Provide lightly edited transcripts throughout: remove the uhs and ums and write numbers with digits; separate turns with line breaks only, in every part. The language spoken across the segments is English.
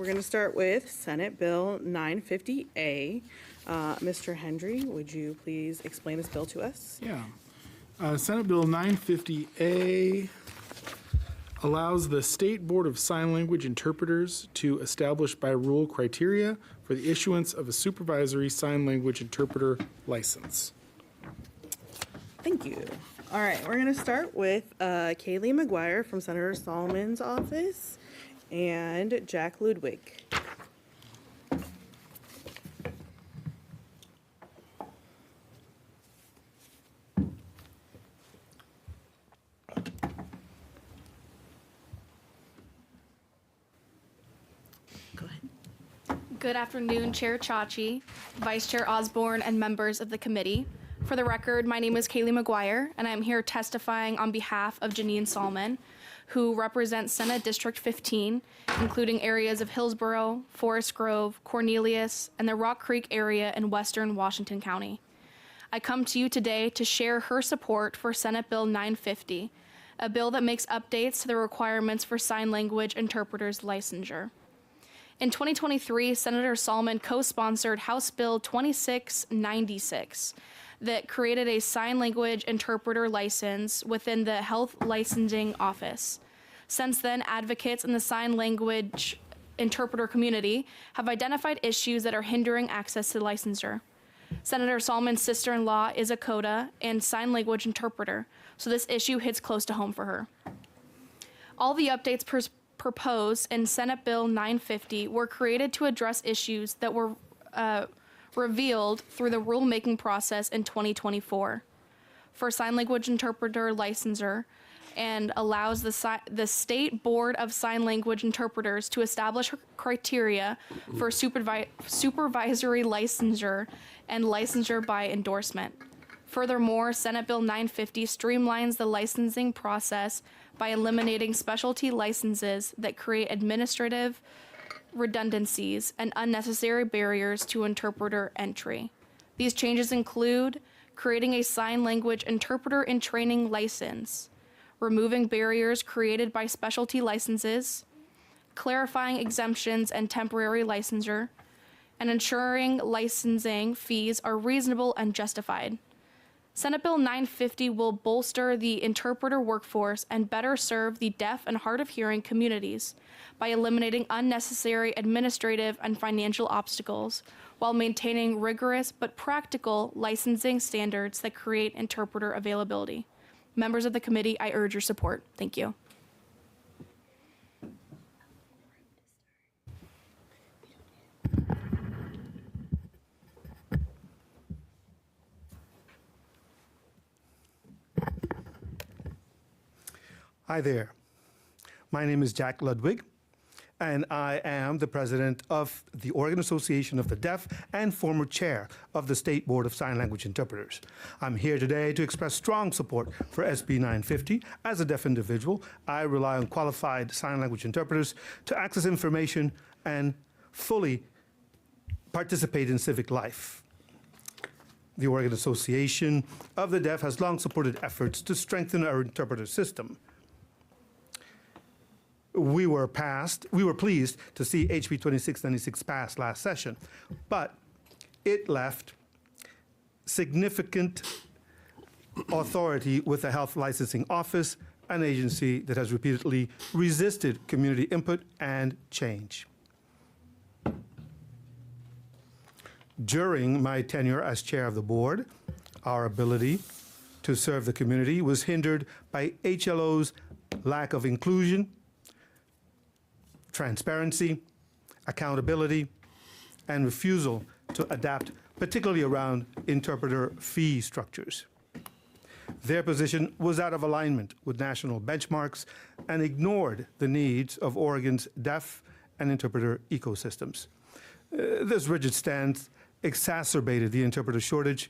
we're going to start with Senate Bill 950A. Mr. Hendry, would you please explain this bill to us?
Yeah. Senate Bill 950A allows the State Board of Sign Language Interpreters to establish by rule criteria for the issuance of a supervisory sign language interpreter license.
Thank you. All right, we're going to start with Kaylee McGuire from Senator Solomon's office and Jack Ludwig. Go ahead.
Good afternoon, Chair Chachi, Vice Chair Osborne, and members of the committee. For the record, my name is Kaylee McGuire, and I'm here testifying on behalf of Janine Solomon, who represents Senate District 15, including areas of Hillsborough, Forest Grove, Cornelius, and the Rock Creek area in western Washington County. I come to you today to share her support for Senate Bill 950, a bill that makes updates to the requirements for sign language interpreters licensure. In 2023, Senator Solomon co-sponsored House Bill 2696 that created a sign language interpreter license within the Health Licensing Office. Since then, advocates in the sign language interpreter community have identified issues that are hindering access to licensure. Senator Solomon's sister-in-law is a CODA and sign language interpreter, so this issue hits close to home for her. All the updates proposed in Senate Bill 950 were created to address issues that were revealed through the rulemaking process in 2024 for sign language interpreter licensure, and allows the State Board of Sign Language Interpreters to establish criteria for supervisory licensure and licensure by endorsement. Furthermore, Senate Bill 950 streamlines the licensing process by eliminating specialty licenses that create administrative redundancies and unnecessary barriers to interpreter entry. These changes include creating a sign language interpreter in training license, removing barriers created by specialty licenses, clarifying exemptions and temporary licensure, and ensuring licensing fees are reasonable and justified. Senate Bill 950 will bolster the interpreter workforce and better serve the deaf and hard of hearing communities by eliminating unnecessary administrative and financial obstacles while maintaining rigorous but practical licensing standards that create interpreter availability. Members of the committee, I urge your support. Thank you.
Hi there. My name is Jack Ludwig, and I am the president of the Oregon Association of the Deaf and former chair of the State Board of Sign Language Interpreters. I'm here today to express strong support for SB 950. As a deaf individual, I rely on qualified sign language interpreters to access information and fully participate in civic life. The Oregon Association of the Deaf has long supported efforts to strengthen our interpreter system. We were pleased to see HB 2696 pass last session, but it left significant authority with the Health Licensing Office, an agency that has repeatedly resisted community input and change. During my tenure as chair of the board, our ability to serve the community was hindered by HLO's lack of inclusion, transparency, accountability, and refusal to adapt, particularly around interpreter fee structures. Their position was out of alignment with national benchmarks and ignored the needs of Oregon's deaf and interpreter ecosystems. This rigid stance exacerbated the interpreter shortage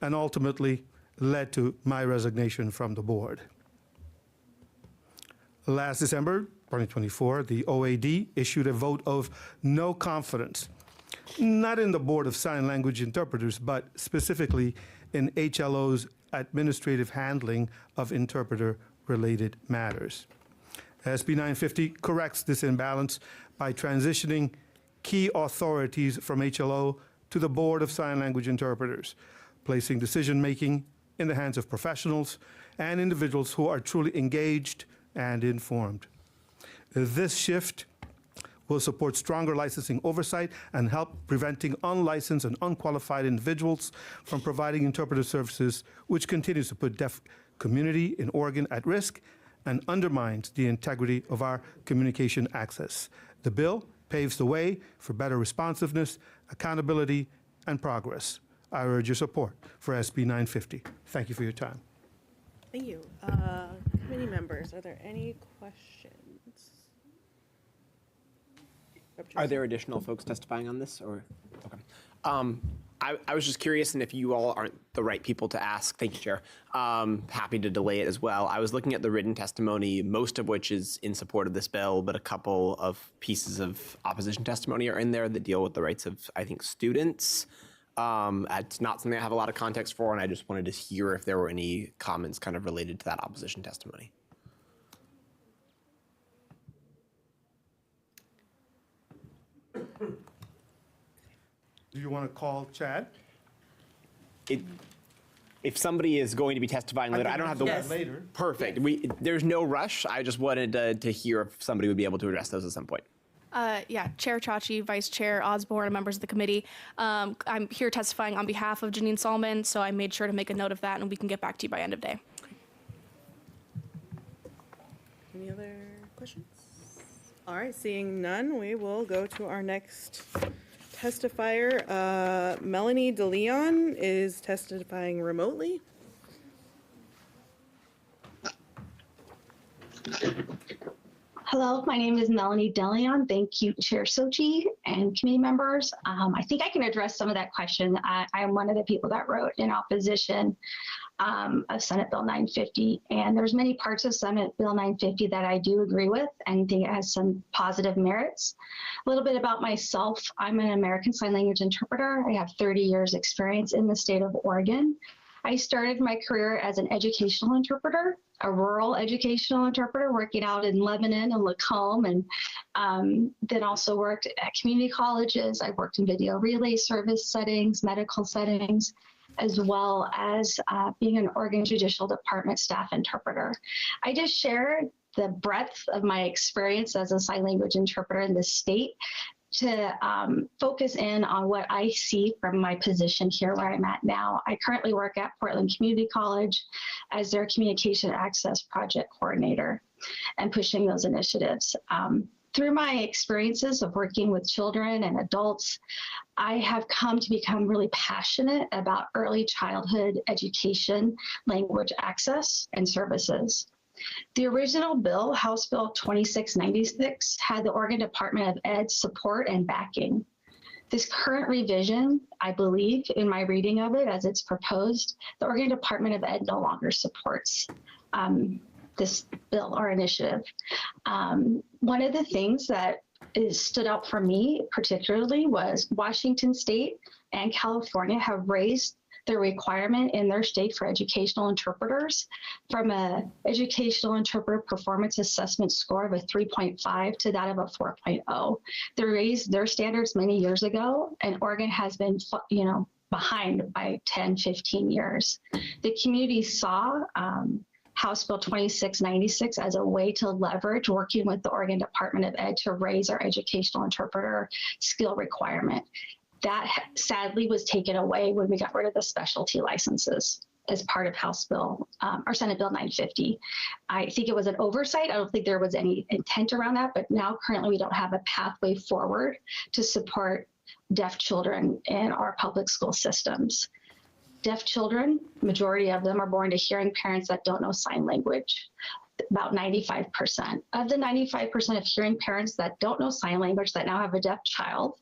and ultimately led to my resignation from the board. Last December 2024, the OAD issued a vote of no confidence, not in the Board of Sign Language Interpreters, but specifically in HLO's administrative handling of interpreter-related matters. SB 950 corrects this imbalance by transitioning key authorities from HLO to the Board of Sign Language Interpreters, placing decision-making in the hands of professionals and individuals who are truly engaged and informed. This shift will support stronger licensing oversight and help preventing unlicensed and unqualified individuals from providing interpretive services, which continues to put deaf community in Oregon at risk and undermines the integrity of our communication access. The bill paves the way for better responsiveness, accountability, and progress. I urge your support for SB 950. Thank you for your time.
Thank you. Committee members, are there any questions?
Are there additional folks testifying on this, or? Okay. I was just curious, and if you all aren't the right people to ask, thank you, Chair. Happy to delay it as well. I was looking at the written testimony, most of which is in support of this bill, but a couple of pieces of opposition testimony are in there that deal with the rights of, I think, students. It's not something I have a lot of context for, and I just wanted to hear if there were any comments kind of related to that opposition testimony.
Do you want to call Chad?
If somebody is going to be testifying later, I don't have the
Yes.
Later.
Perfect. There's no rush. I just wanted to hear if somebody would be able to address those at some point.
Yeah, Chair Chachi, Vice Chair Osborne, and members of the committee. I'm here testifying on behalf of Janine Solomon, so I made sure to make a note of that, and we can get back to you by end of day.
Any other questions? All right, seeing none, we will go to our next testifier. Melanie DeLeon is testifying remotely.
Hello, my name is Melanie DeLeon. Thank you, Chair Sochi and committee members. I think I can address some of that question. I am one of the people that wrote in opposition of Senate Bill 950, and there's many parts of Senate Bill 950 that I do agree with and think it has some positive merits. A little bit about myself. I'm an American Sign Language interpreter. I have 30 years experience in the state of Oregon. I started my career as an educational interpreter, a rural educational interpreter working out in Lebanon and Lacombe, and then also worked at community colleges. I worked in video relay service settings, medical settings, as well as being an Oregon Judicial Department staff interpreter. I just shared the breadth of my experience as a sign language interpreter in the state to focus in on what I see from my position here where I'm at now. I currently work at Portland Community College as their Communication Access Project Coordinator and pushing those initiatives. Through my experiences of working with children and adults, I have come to become really passionate about early childhood education, language access, and services. The original bill, House Bill 2696, had the Oregon Department of Ed support and backing. This current revision, I believe, in my reading of it as it's proposed, the Oregon Department of Ed no longer supports this bill or initiative. One of the things that stood out for me particularly was Washington State and California have raised the requirement in their state for educational interpreters from an educational interpreter performance assessment score of a 3.5 to that of a 4.0. They raised their standards many years ago, and Oregon has been, behind by 10, 15 years. The community saw House Bill 2696 as a way to leverage working with the Oregon Department of Ed to raise our educational interpreter skill requirement. That sadly was taken away when we got rid of the specialty licenses as part of House Bill or Senate Bill 950. I think it was an oversight. I don't think there was any intent around that, but now currently we don't have a pathway forward to support deaf children in our public school systems. Deaf children, majority of them are born to hearing parents that don't know sign language. About 95%. Of the 95% of hearing parents that don't know sign language that now have a deaf child,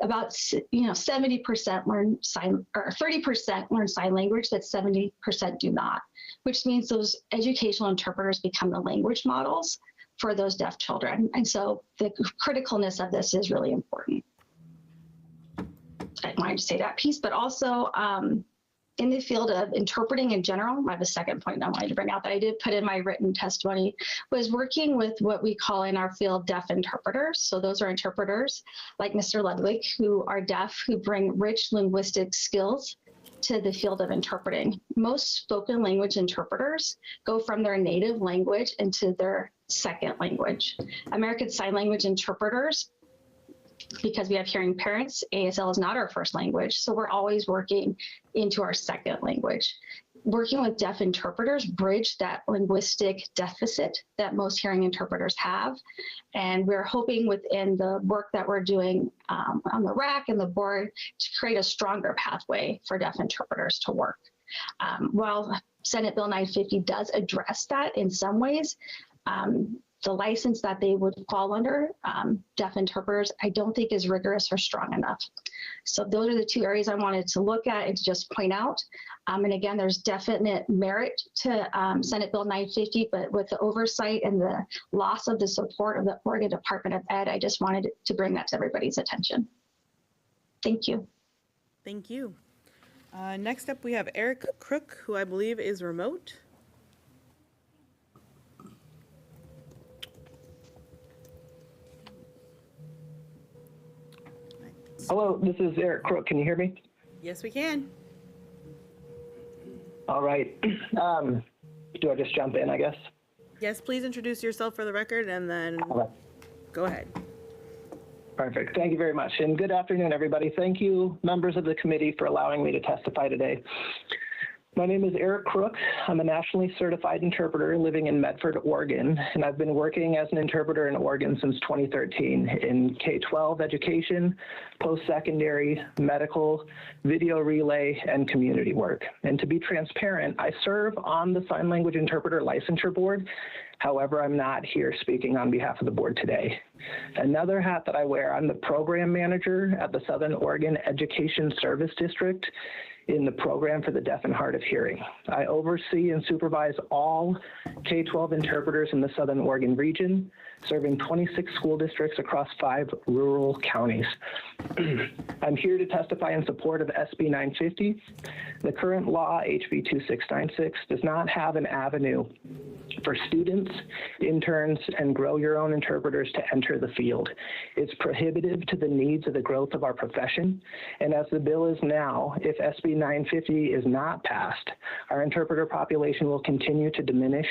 about 70% learn sign, or 30% learn sign language, that 70% do not, which means those educational interpreters become the language models for those deaf children. And so the criticalness of this is really important. I wanted to say that piece, but also in the field of interpreting in general, I have a second point I wanted to bring out that I did put in my written testimony, was working with what we call in our field deaf interpreters. So those are interpreters like Mr. Ludwig, who are deaf, who bring rich linguistic skills to the field of interpreting. Most spoken language interpreters go from their native language into their second language. American Sign Language interpreters, because we have hearing parents, ASL is not our first language, so we're always working into our second language. Working with deaf interpreters bridge that linguistic deficit that most hearing interpreters have. And we're hoping within the work that we're doing on the RAC and the board to create a stronger pathway for deaf interpreters to work. While Senate Bill 950 does address that in some ways, the license that they would fall under, deaf interpreters, I don't think is rigorous or strong enough. So those are the two areas I wanted to look at and to just point out. And again, there's definite merit to Senate Bill 950, but with the oversight and the loss of the support of the Oregon Department of Ed, I just wanted to bring that to everybody's attention. Thank you.
Thank you. Next up, we have Eric Crook, who I believe is remote.
Hello, this is Eric Crook. Can you hear me?
Yes, we can.
All right. Do I just jump in, I guess?
Yes, please introduce yourself for the record and then
All right.
go ahead.
Perfect. Thank you very much. And good afternoon, everybody. Thank you, members of the committee, for allowing me to testify today. My name is Eric Crook. I'm a nationally certified interpreter living in Medford, Oregon, and I've been working as an interpreter in Oregon since 2013 in K-12 education, post-secondary, medical, video relay, and community work. And to be transparent, I serve on the Sign Language Interpreter Licensure Board. However, I'm not here speaking on behalf of the board today. Another hat that I wear, I'm the program manager at the Southern Oregon Education Service District in the program for the deaf and hard of hearing. I oversee and supervise all K-12 interpreters in the Southern Oregon region, serving 26 school districts across 5 rural counties. I'm here to testify in support of SB 950. The current law, HB 2696, does not have an avenue for students, interns, and grow your own interpreters to enter the field. It's prohibitive to the needs of the growth of our profession. And as the bill is now, if SB 950 is not passed, our interpreter population will continue to diminish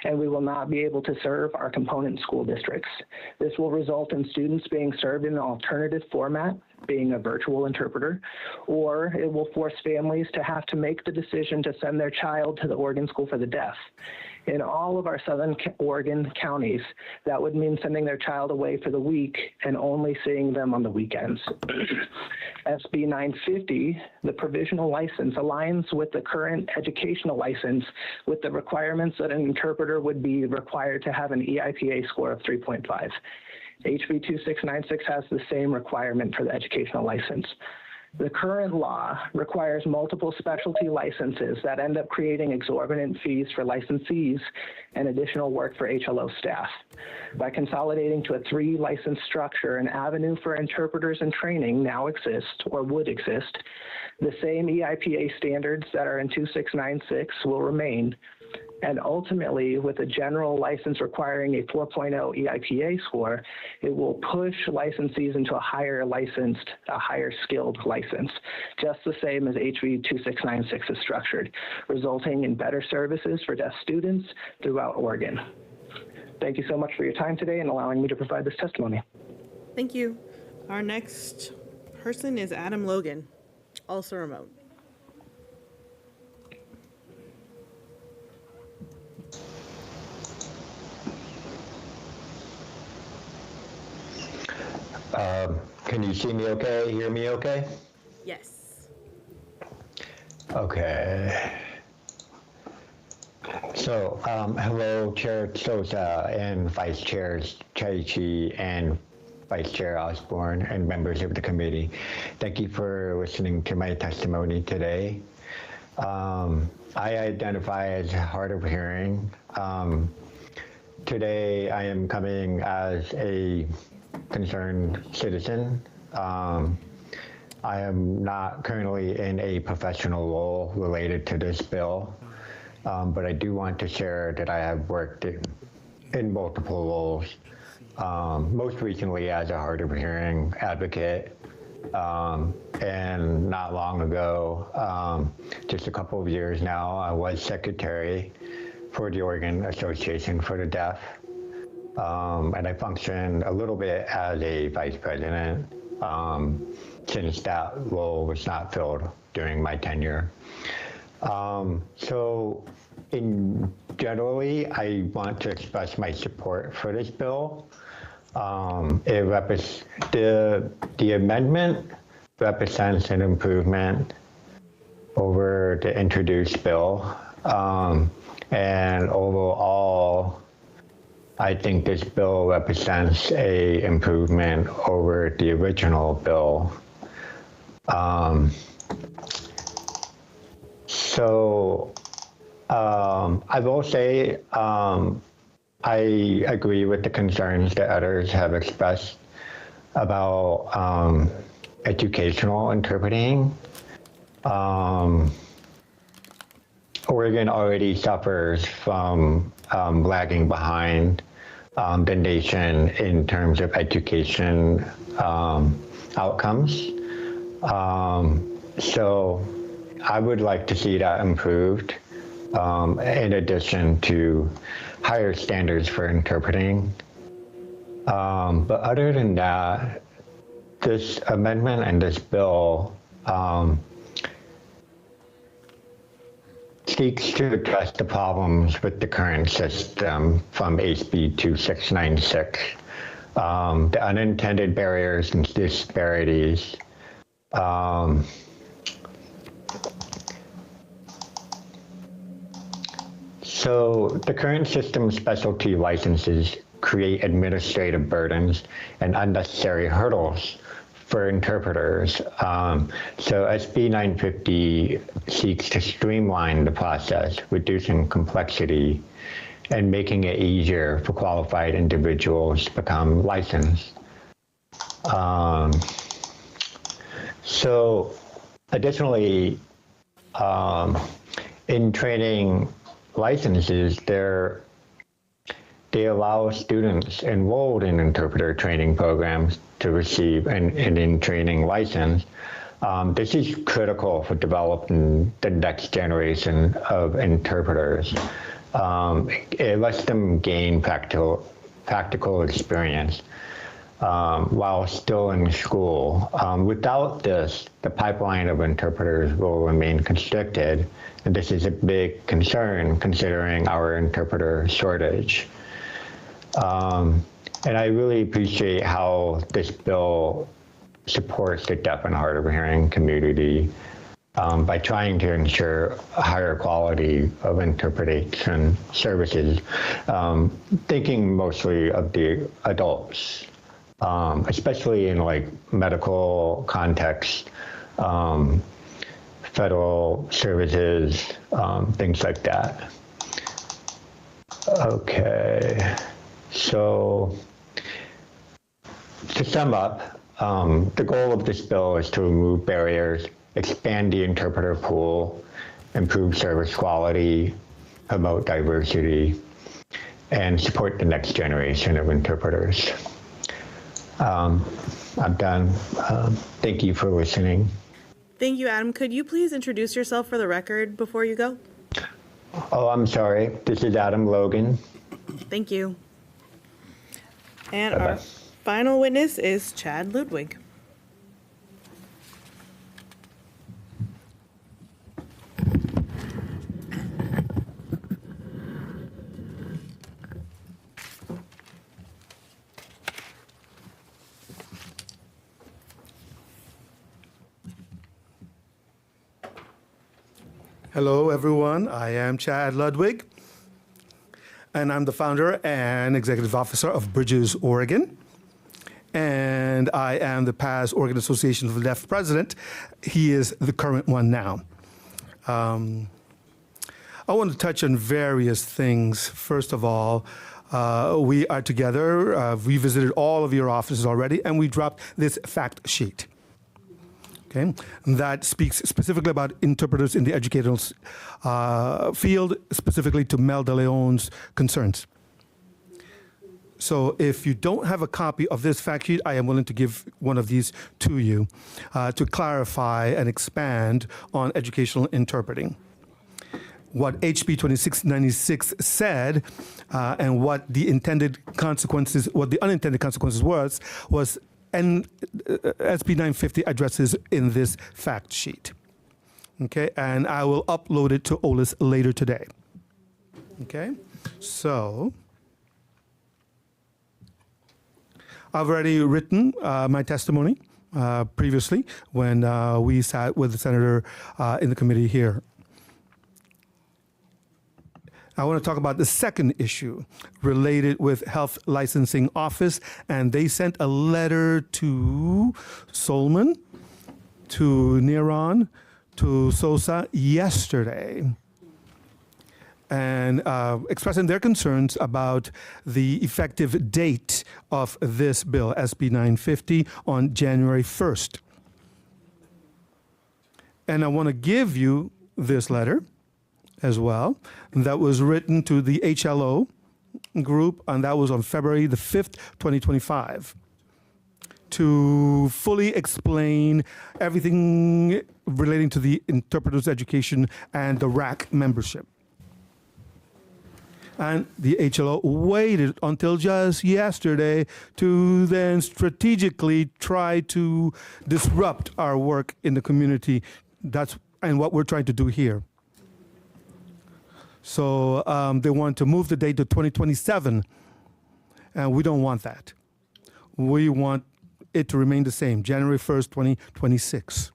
and we will not be able to serve our component school districts. This will result in students being served in an alternative format, being a virtual interpreter, or it will force families to have to make the decision to send their child to the Oregon School for the Deaf. In all of our Southern Oregon counties, that would mean sending their child away for the week and only seeing them on the weekends. SB 950, the provisional license, aligns with the current educational license with the requirements that an interpreter would be required to have an EIPA score of 3.5. HB 2696 has the same requirement for the educational license. The current law requires multiple specialty licenses that end up creating exorbitant fees for licensees and additional work for HLO staff. By consolidating to a 3-license structure, an avenue for interpreters and training now exists or would exist. The same EIPA standards that are in 2696 will remain. And ultimately, with a general license requiring a 4.0 EIPA score, it will push licensees into a higher licensed, a higher skilled license, just the same as HB 2696 is structured, resulting in better services for deaf students throughout Oregon. Thank you so much for your time today and allowing me to provide this testimony.
Thank you. Our next person is Adam Logan, also remote.
Can you see me okay, hear me okay?
Yes.
Okay. So, hello, Chair Sosa and Vice Chairs Chaichi and Vice Chair Osborne and members of the committee. Thank you for listening to my testimony today. I identify as hard of hearing. Today, I am coming as a concerned citizen. I I am not currently in a professional role related to this bill, but I do want to share that I have worked in multiple roles, most recently as a hard of hearing advocate, and not long ago, just a couple of years now, I was secretary for the Oregon Association for the Deaf, and I functioned a little bit as a vice president, since that role was not filled during my tenure. So generally, I want to express my support for this bill. The amendment represents an improvement over the introduced bill. And overall, I think this bill represents a improvement over the original bill. I will say I agree with the concerns that others have expressed about educational interpreting. Oregon already suffers from lagging behind the nation in terms of education outcomes. So I would like to see that improved, in addition to higher standards for interpreting. But other than that, this amendment and this bill seeks to address the problems with the current system from HB 2696, the unintended barriers and disparities. So the current system specialty licenses create administrative burdens and unnecessary hurdles for interpreters. So SB 950 seeks to streamline the process, reducing complexity and making it easier for qualified individuals to become licensed. So additionally, in training licenses, they allow students enrolled in interpreter training programs to receive an in-training license. This is critical for developing the next generation of interpreters. It lets them gain practical experience while still in school. Without this, the pipeline of interpreters will remain constricted, and this is a big concern considering our interpreter shortage. And I really appreciate how this bill supports the deaf and hard of hearing community by trying to ensure a higher quality of interpretation services, thinking mostly of the adults, especially in like medical context, federal services, things like that. Okay, so to sum up, the goal of this bill is to remove barriers, expand the interpreter pool, improve service quality, promote diversity, and support the next generation of interpreters. I'm done. Thank you for listening.
Thank you, Adam. Could you please introduce yourself for the record before you go?
Oh, I'm sorry. This is Adam Logan.
Thank you. And
Bye-bye.
our final witness is Chad Ludwig.
Hello, everyone. I am Chad Ludwig, and I'm the founder and executive officer of Bridges, Oregon. And I am the past Oregon Association of the Deaf president. He is the current one now. I want to touch on various things. First of all, we are together. We visited all of your offices already, and we dropped this fact sheet. Okay, that speaks specifically about interpreters in the educational field, specifically to Mel De Leon's concerns. So if you don't have a copy of this fact sheet, I am willing to give one of these to you to clarify and expand on educational interpreting. What HB 2696 said and what the unintended consequences was and SB 950 addresses in this fact sheet. Okay, and I will upload it to OLIS later today. Okay, so I've already written my testimony previously when we sat with the senator in the committee here. I want to talk about the second issue related with Health Licensing Office, and they sent a letter to Solomon, to Neron, to Sosa yesterday, and expressing their concerns about the effective date of this bill, SB 950, on January 1st. And I want to give you this letter as well, that was written to the HLO group, and that was on February the 5th, 2025, to fully explain everything relating to the interpreters education and the RAC membership. And the HLO waited until just yesterday to then strategically try to disrupt our work in the community. That's what we're trying to do here. So they want to move the date to 2027, and we don't want that. We want it to remain the same, January 1st, 2026.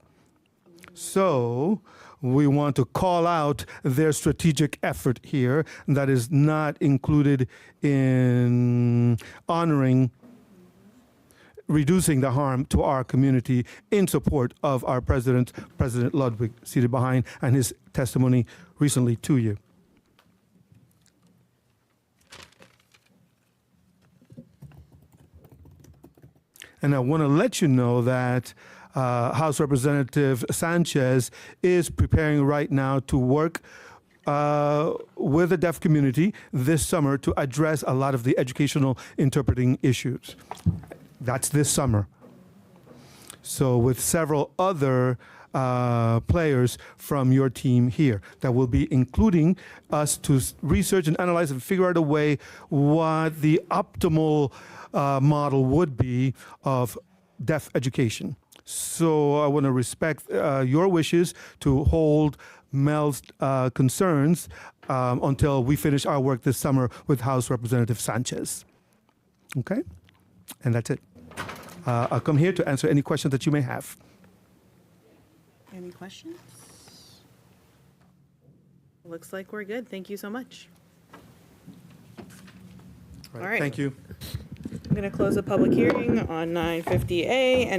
So we want to call out their strategic effort here that is not included in honoring reducing the harm to our community in support of our president, President Ludwig, seated behind, and his testimony recently to you. And I want to let you know that House Representative Sanchez is preparing right now to work with the deaf community this summer to address a lot of the educational interpreting issues. That's this summer. So with several other players from your team here that will be including us to research and analyze and figure out a way what the optimal model would be of deaf education. So I want to respect your wishes to hold Mel's concerns until we finish our work this summer with House Representative Sanchez. Okay? And that's it. I'll come here to answer any questions that you may have.
Any questions? Looks like we're good. Thank you so much. All right.
Thank you.
I'm going to close the public hearing on 950A and